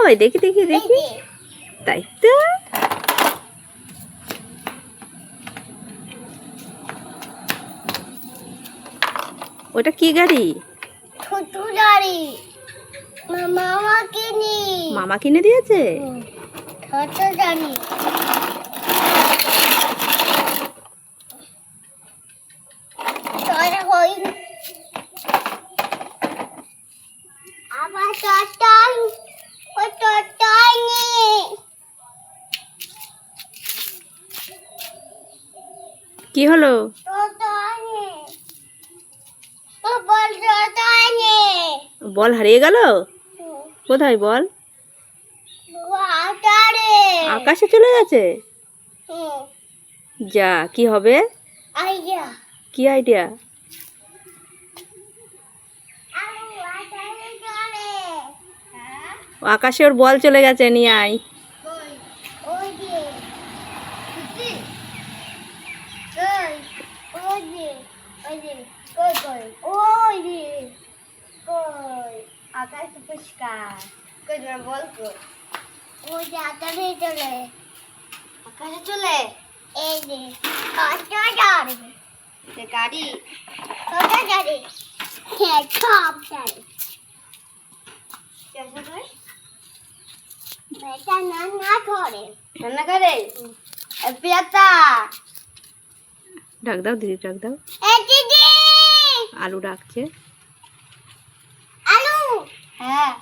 কই দেখি দেখি দেখি, তাই তো। ওটা কি গাড়ি? ছোট গাড়ি। মামা কিনে দিয়েছে। ছোট গাড়ি। আবার টাটাই ও টাটাই নি। কি হলো? টাটাই নি। ও বল টাটাই নি। বল হারিয়ে গেল? কোথায় বল? আকাশে চলে গেছে। যা, কি হবে? আইডিয়া। কি আইডিয়া? আকাশে ওর বল চলে গেছে, নিয়ে আয়। আকাশ পরিষ্কার কই তোমার বল কই? ওই যে আকাশে চলে। আকাশে চলে? এই যে ছোট গাড়ি। যে গাড়ি? ছোট গাড়ি। হ্যাঁ, সব গাড়ি। কেমন করে? এটা রান্না করে। রান্না করে? পেঁয়াজা। ডাক দাও দিদি, ডাক দাও। এই দিদি। আলু ডাকছে। আলু। হ্যাঁ।